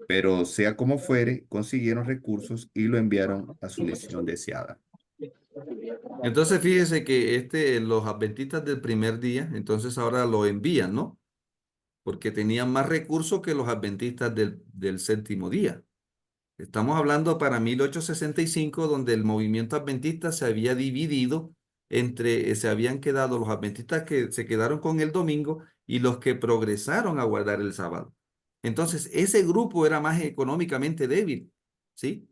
Pero sea como fuere, consiguieron recursos y lo enviaron a su misión deseada. Entonces fíjese que los adventistas del primer día, entonces ahora lo envían, ¿no? Porque tenían más recursos que los adventistas del séptimo día. Estamos hablando para 1865, donde el movimiento adventista se había dividido entre, se habían quedado los adventistas que se quedaron con el domingo y los que progresaron a guardar el sábado. Entonces, ese grupo era más económicamente débil, ¿sí?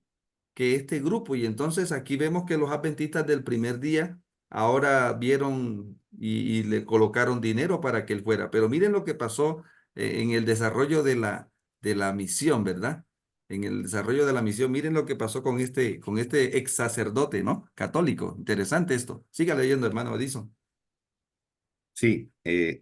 Que este grupo. Y entonces aquí vemos que los adventistas del primer día ahora vieron y le colocaron dinero para que él fuera. Pero miren lo que pasó en el desarrollo de la misión, ¿verdad? En el desarrollo de la misión, miren lo que pasó con este ex sacerdote, ¿no? Católico. Interesante esto. Siga leyendo, hermano Edison. Sí,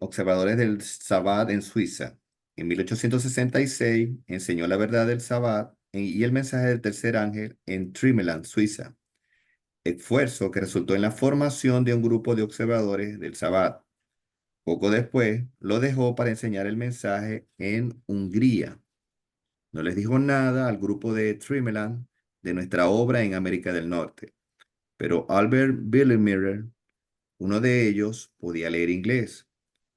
observadores del Sabbat en Suiza. En 1866 enseñó la verdad del Sabbat y el mensaje del tercer ángel en Trimeland, Suiza. Esfuerzo que resultó en la formación de un grupo de observadores del Sabbat. Poco después lo dejó para enseñar el mensaje en Hungría. No les dijo nada al grupo de Trimeland de nuestra obra en América del Norte, pero Albert Billemiller, uno de ellos, podía leer inglés.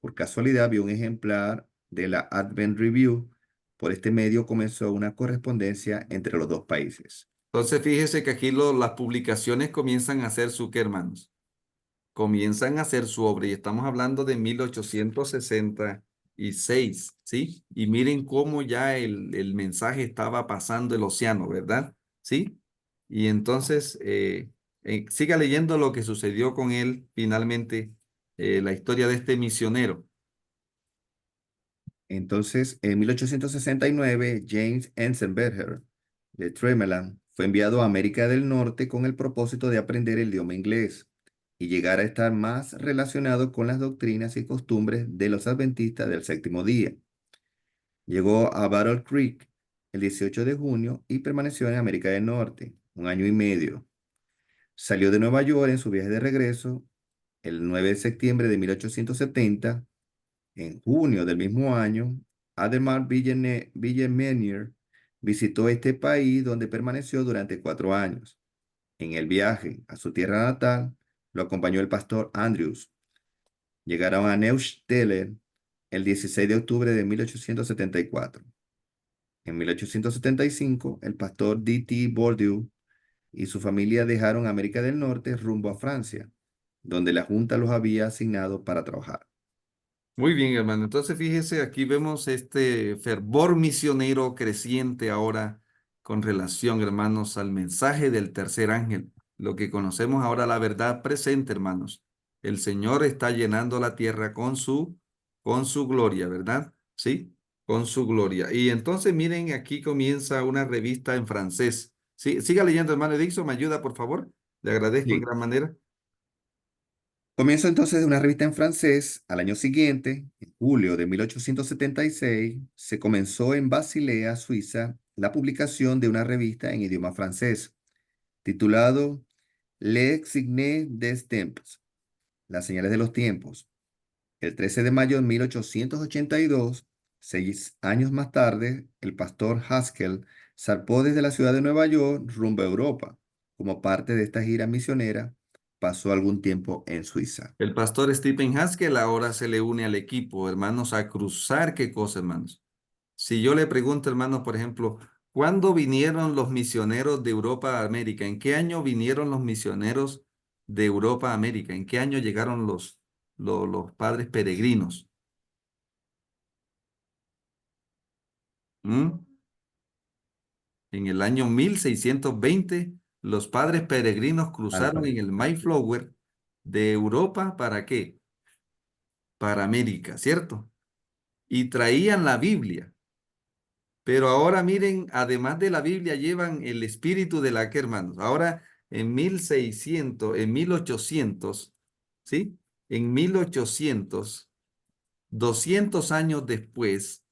Por casualidad vio un ejemplar de la Advent Review. Por este medio comenzó una correspondencia entre los dos países. Entonces fíjese que aquí las publicaciones comienzan a hacer ¿qué, hermanos? Comienzan a hacer su obra y estamos hablando de 1866, ¿sí? Y miren cómo ya el mensaje estaba pasando el océano, ¿verdad? ¿sí? Y entonces, siga leyendo lo que sucedió con él finalmente, la historia de este misionero. Entonces, en 1869, James Enzensberger de Tremeland fue enviado a América del Norte con el propósito de aprender el idioma inglés y llegar a estar más relacionado con las doctrinas y costumbres de los adventistas del séptimo día. Llegó a Battle Creek el 18 de junio y permaneció en América del Norte un año y medio. Salió de Nueva York en su viaje de regreso el 9 de septiembre de 1870. En junio del mismo año, Ademar Villemenier visitó este país donde permaneció durante 4 años. En el viaje a su tierra natal, lo acompañó el pastor Andrews. Llegaron a Neustädter el 16 de octubre de 1874. En 1875, el pastor D.T. Bourdieu y su familia dejaron América del Norte rumbo a Francia, donde la Junta los había asignado para trabajar. Muy bien, hermano. Entonces, fíjese, aquí vemos este fervor misionero creciente ahora con relación, hermanos, al mensaje del tercer ángel, lo que conocemos ahora la verdad presente, hermanos. El Señor está llenando la tierra con su gloria, ¿verdad? Sí, con su gloria. Y entonces, miren, aquí comienza una revista en francés. Sí, siga leyendo, hermano Dixon, ¿me ayuda, por favor? Le agradezco en Sí. gran manera. Comienzo entonces una revista en francés. Al año siguiente, en julio de 1876, se comenzó en Basilea, Suiza, la publicación de una revista en idioma francés, titulado Les Signes des Temps, las señales de los tiempos. El 13 de mayo de 1882, 6 años más tarde, el pastor Haskell zarpó desde la ciudad de Nueva York rumbo a Europa. Como parte de esta gira misionera, pasó algún tiempo en Suiza. El pastor Stephen Haskell ahora se le une al equipo, hermanos, a cruzar qué cosa, hermanos. Si yo le pregunto, hermanos, por ejemplo, ¿cuándo vinieron los misioneros de Europa a América? ¿En qué año vinieron los misioneros de Europa a América? ¿En qué año llegaron los padres peregrinos? ¿Mm? En el año 1620, los padres peregrinos cruzaron en el Mayflower de Europa, ¿para qué? Para América, ¿cierto? Y traían la Biblia. Pero ahora miren, además de la Biblia, llevan el espíritu de la que, hermanos. Ahora en 1600, en 1800, ¿sí? En 1800, 200 años después,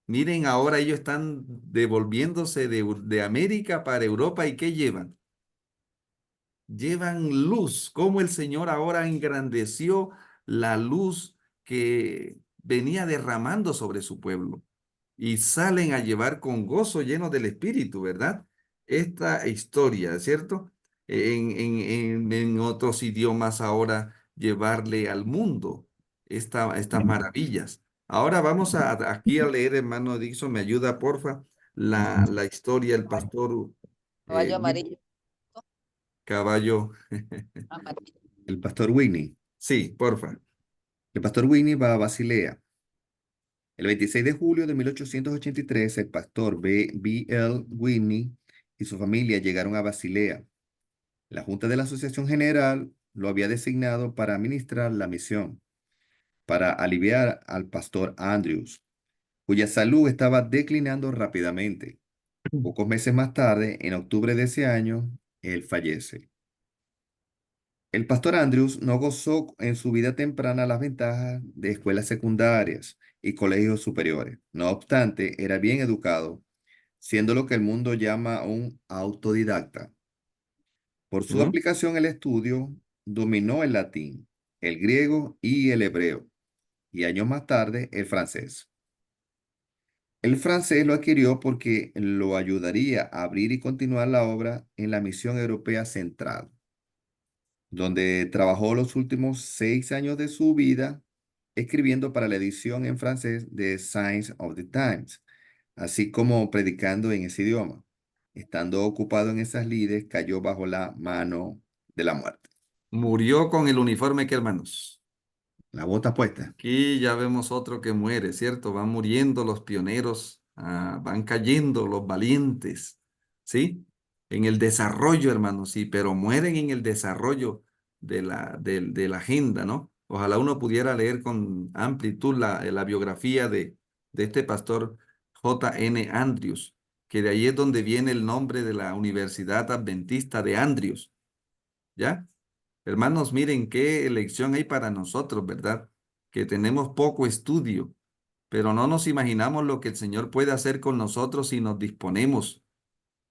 miren, ahora ellos están devolviéndose de América para Europa. ¿Y qué llevan? Llevan luz, como el Señor ahora engrandeció la luz que venía derramando sobre su pueblo. Y salen a llevar con gozo lleno del Espíritu, ¿verdad? Esta historia, ¿cierto? En otros idiomas ahora llevarle al mundo estas maravillas. Ahora vamos aquí a leer, hermano Dixon, me ayuda, porfa, la historia del pastor Caballo Will amarillo, Caballo. amarillo. El pastor Winnie. Sí, porfa. El pastor Winnie va a Basilea. El 26 de julio de 1883, el pastor B.L. Winnie y su familia llegaron a Basilea. La Junta de la Asociación General lo había designado para administrar la misión, para aliviar al pastor Andrews, cuya salud estaba declinando rápidamente. Pocos meses más tarde, en octubre de ese año, él fallece. El pastor Andrews no gozó en su vida temprana las ventajas de escuelas secundarias y colegios superiores. No obstante, era bien educado, siendo lo que el mundo llama un autodidacta. Por su ¿Mm? aplicación al estudio, dominó el latín, el griego y el hebreo, y años más tarde el francés. El francés lo adquirió porque lo ayudaría a abrir y continuar la obra en la Misión Europea Central, donde trabajó los últimos 6 años de su vida escribiendo para la edición en francés de Signs of the Times, así como predicando en ese idioma. Estando ocupado en esas lides, cayó bajo la mano de la muerte. Murió con el uniforme que, hermanos. La bota puesta. Aquí ya vemos otro que muere, ¿cierto? Van muriendo los pioneros, van cayendo los valientes, ¿sí? en el desarrollo, hermanos, sí, pero mueren en el desarrollo de la agenda, ¿no? Ojalá uno pudiera leer con amplitud la biografía de este pastor J.N. Andrews, que de ahí es donde viene el nombre de la Universidad Adventista de Andrews, ¿ya? Hermanos, miren qué elección hay para nosotros, ¿verdad? Que tenemos poco estudio, pero no nos imaginamos lo que el Señor puede hacer con nosotros si nos disponemos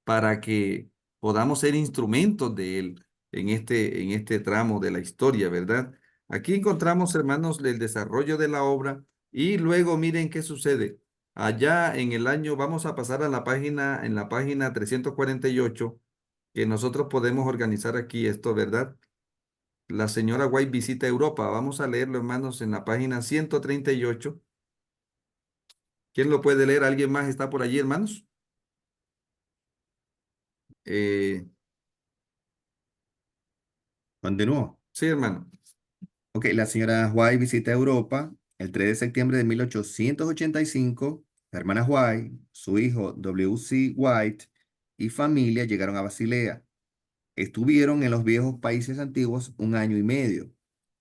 para que podamos ser instrumentos de Él en este tramo de la historia, ¿verdad? Aquí encontramos, hermanos, el desarrollo de la obra y luego miren qué sucede. Allá en el año, vamos a pasar a la página, en la página 348, que nosotros podemos organizar aquí esto, ¿verdad? La señora White visita Europa. Vamos a leerlo, hermanos, en la página 138. ¿Quién lo puede leer? ¿Alguien más está por allí, hermanos? Eh, Continúo. sí, hermano. Ok, la señora White visita Europa el 3 de septiembre de 1885. La hermana White, su hijo W.C. White y familia llegaron a Basilea. Estuvieron en los viejos países antiguos un año y medio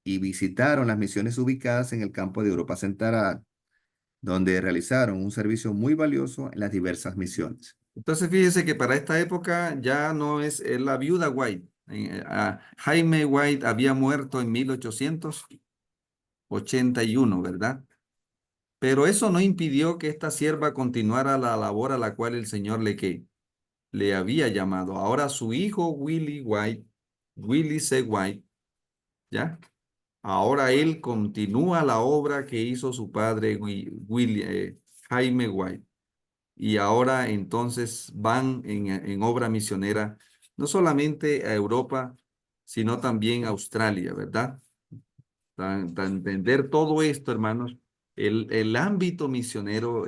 y visitaron las misiones ubicadas en el campo de Europa Central, donde realizaron un servicio muy valioso en las diversas misiones. Entonces fíjese que para esta época ya no es la viuda White. Jaime White había muerto en 1881, ¿verdad? Pero eso no impidió que esta sierva continuara la labor a la cual el Señor le había llamado. Ahora su hijo Willie White, Willie C. White, ¿ya? Ahora él continúa la obra que hizo su padre Jaime White. Y ahora entonces van en obra misionera, no solamente a Europa, sino también a Australia, ¿verdad? Para entender todo esto, hermanos, el ámbito misionero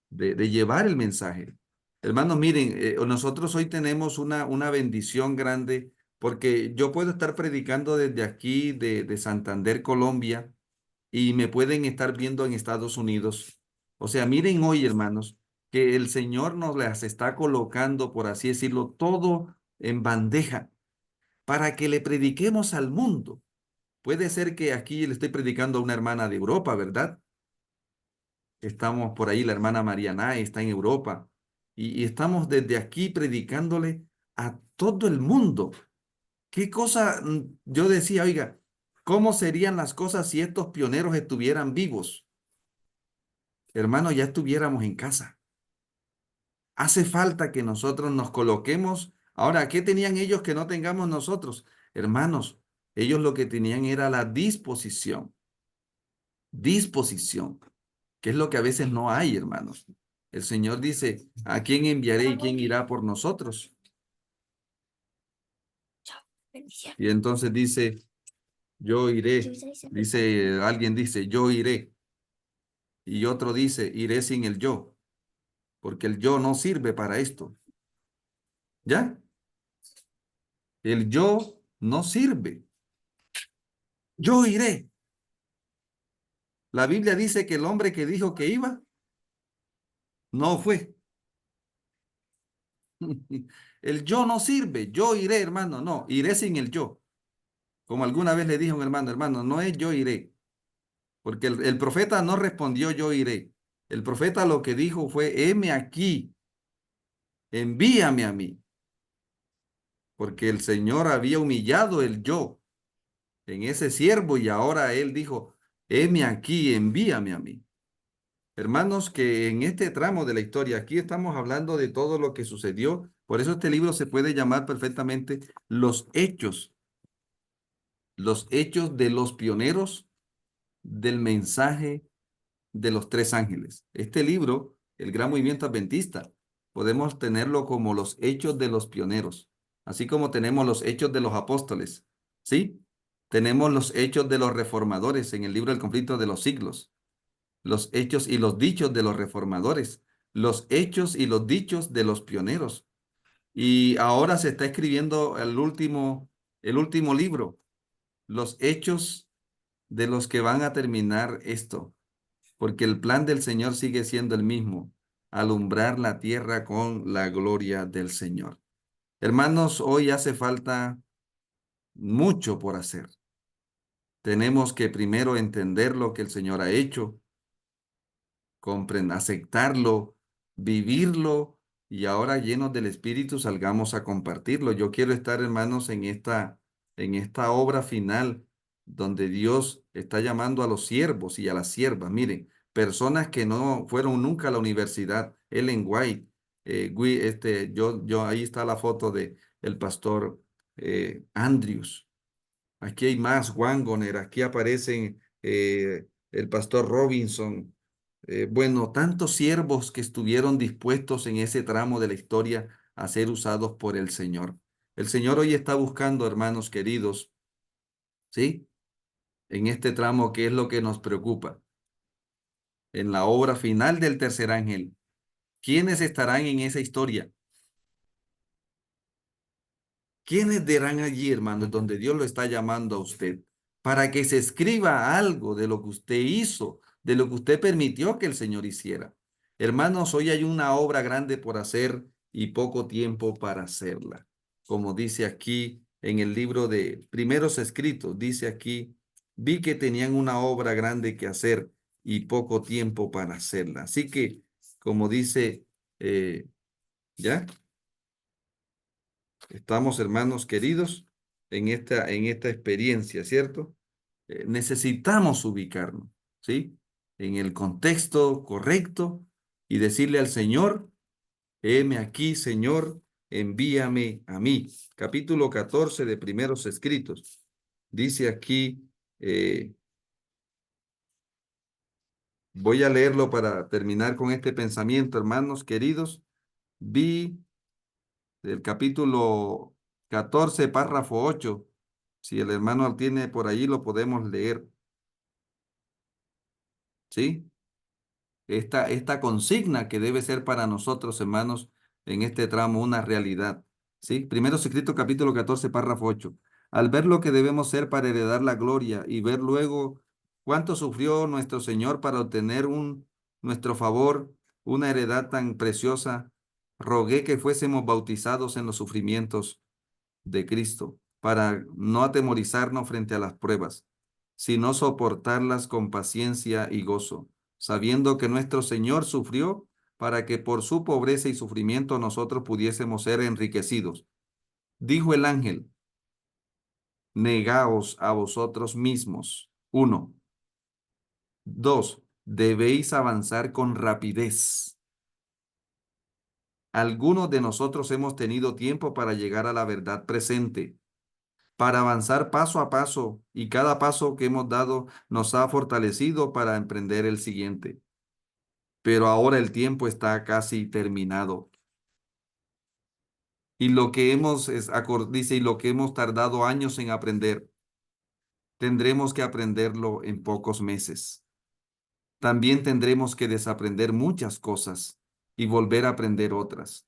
de llevar el mensaje. Hermanos, miren, nosotros hoy tenemos una bendición grande porque yo puedo estar predicando desde aquí, de Santander, Colombia, y me pueden estar viendo en Estados Unidos. O sea, miren hoy, hermanos, que el Señor nos las está colocando, por así decirlo, todo en bandeja para que le prediquemos al mundo. Puede ser que aquí le estoy predicando a una hermana de Europa, ¿verdad? Estamos por ahí, la hermana Mariana está en Europa y estamos desde aquí predicándole a todo el mundo. ¿Qué cosa? Yo decía, oiga, ¿cómo serían las cosas si estos pioneros estuvieran vivos? Hermano, ya estuviéramos en casa. Hace falta que nosotros nos coloquemos. Ahora, ¿qué tenían ellos que no tengamos nosotros? Hermanos, ellos lo que tenían era la disposición. Disposición, que es lo que a veces no hay, hermanos. El Señor dice, ¿a quién enviaré y quién irá por nosotros? Y entonces dice, yo iré. Dice, alguien dice, yo iré. Y otro dice, iré sin el yo, porque el yo no sirve para esto. ¿Ya? El yo no sirve. Yo iré. La Biblia dice que el hombre que dijo que iba, no fue. El yo no sirve. Yo iré, hermano. No, iré sin el yo. Como alguna vez le dijo un hermano, hermano, no es yo iré. Porque el profeta no respondió yo iré. El profeta lo que dijo fue, heme aquí, envíame a mí. Porque el Señor había humillado el yo en ese siervo y ahora él dijo, heme aquí, envíame a mí. Hermanos, que en este tramo de la historia, aquí estamos hablando de todo lo que sucedió. Por eso este libro se puede llamar perfectamente los hechos de los pioneros del mensaje de los tres ángeles. Este libro, el Gran Movimiento Adventista, podemos tenerlo como los hechos de los pioneros, así como tenemos los hechos de los apóstoles, ¿sí? Tenemos los hechos de los reformadores en el libro del conflicto de los siglos, los hechos y los dichos de los reformadores, los hechos y los dichos de los pioneros. Y ahora se está escribiendo el último libro, los hechos de los que van a terminar esto, porque el plan del Señor sigue siendo el mismo, alumbrar la tierra con la gloria del Señor. Hermanos, hoy hace falta mucho por hacer. Tenemos que primero entender lo que el Señor ha hecho, aceptarlo, vivirlo y ahora llenos del Espíritu salgamos a compartirlo. Yo quiero estar, hermanos, en esta obra final donde Dios está llamando a los siervos y a las siervas. Miren, personas que no fueron nunca a la universidad. Ellen White, ahí está la foto de el pastor Andrews. Aquí hay más, Wangoner, aquí aparecen el pastor Robinson. Bueno, tantos siervos que estuvieron dispuestos en ese tramo de la historia a ser usados por el Señor. El Señor hoy está buscando, hermanos queridos, ¿sí? En este tramo, ¿qué es lo que nos preocupa? En la obra final del tercer ángel, ¿quiénes estarán en esa historia? ¿Quiénes dirán allí, hermanos, donde Dios lo está llamando a usted? Para que se escriba algo de lo que usted hizo, de lo que usted permitió que el Señor hiciera. Hermanos, hoy hay una obra grande por hacer y poco tiempo para hacerla. Como dice aquí en el libro de Primeros Escritos, dice aquí, vi que tenían una obra grande que hacer y poco tiempo para hacerla. Así que, como dice, ¿ya? Estamos, hermanos queridos, en esta experiencia, ¿cierto? Necesitamos ubicarnos, ¿sí? En el contexto correcto y decirle al Señor, heme aquí, Señor, envíame a mí. Capítulo 14 de Primeros Escritos. Dice aquí, voy a leerlo para terminar con este pensamiento, hermanos queridos. Vi del capítulo 14, párrafo 8. Si el hermano lo tiene por ahí, lo podemos leer. ¿Sí? Esta consigna que debe ser para nosotros, hermanos, en este tramo una realidad. ¿Sí? Primero escrito capítulo 14, párrafo 8. Al ver lo que debemos ser para heredar la gloria y ver luego cuánto sufrió nuestro Señor para obtener nuestro favor, una heredad tan preciosa, rogué que fuésemos bautizados en los sufrimientos de Cristo, para no atemorizarnos frente a las pruebas, sino soportarlas con paciencia y gozo, sabiendo que nuestro Señor sufrió para que por su pobreza y sufrimiento nosotros pudiésemos ser enriquecidos. Dijo el ángel, negaos a vosotros mismos. 1. 2. Debéis avanzar con rapidez. Algunos de nosotros hemos tenido tiempo para llegar a la verdad presente, para avanzar paso a paso, y cada paso que hemos dado nos ha fortalecido para emprender el siguiente. Pero ahora el tiempo está casi terminado. Y lo que dice, y lo que hemos tardado años en aprender, tendremos que aprenderlo en pocos meses. También tendremos que desaprender muchas cosas y volver a aprender otras.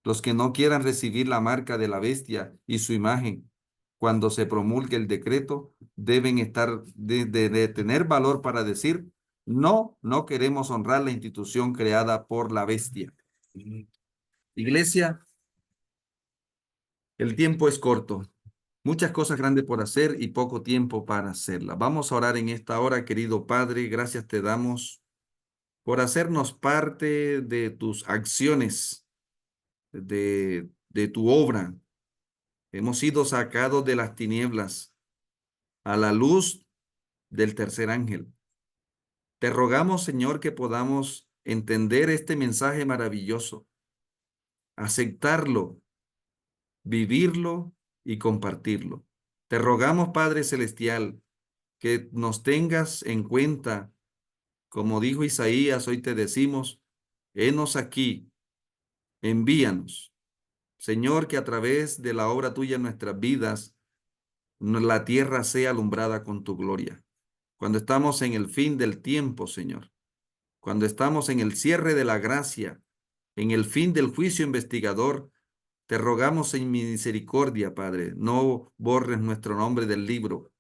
Los que no quieran recibir la marca de la bestia y su imagen, cuando se promulgue el decreto, deben estar de tener valor para decir, no queremos honrar la institución creada por la bestia. Iglesia, el tiempo es corto. Muchas cosas grandes por hacer y poco tiempo para hacerlas. Vamos a orar en esta hora, querido Padre. Gracias te damos por hacernos parte de tus acciones, de tu obra. Hemos sido sacados de las tinieblas a la luz del tercer ángel. Te rogamos, Señor, que podamos entender este mensaje maravilloso, aceptarlo, vivirlo y compartirlo. Te rogamos, Padre Celestial, que nos tengas en cuenta, como dijo Isaías, hoy te decimos, henos aquí, envíanos. Señor, que a través de la obra tuya en nuestras vidas, la tierra sea alumbrada con tu gloria. Cuando estamos en el fin del tiempo, Señor, cuando estamos en el cierre de la gracia, en el fin del juicio investigador, te rogamos en misericordia, Padre, no borres nuestro nombre del libro,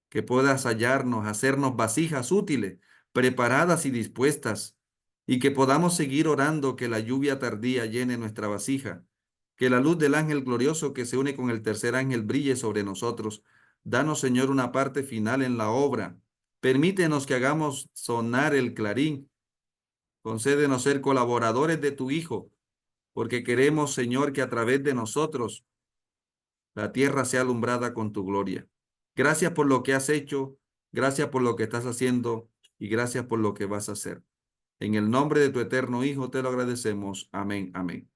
que puedas hallarnos, hacernos vasijas útiles, preparadas y dispuestas, y que podamos seguir orando que la lluvia tardía llene nuestra vasija, Que la luz del ángel glorioso que se une con el tercer ángel brille sobre nosotros. Danos, Señor, una parte final en la obra. Permítenos que hagamos sonar el clarín. Concédenos ser colaboradores de tu Hijo, porque queremos, Señor, que a través de nosotros la tierra sea alumbrada con tu gloria. Gracias por lo que has hecho, gracias por lo que estás haciendo y gracias por lo que vas a hacer. En el nombre de tu eterno Hijo te lo agradecemos. Amén, amén.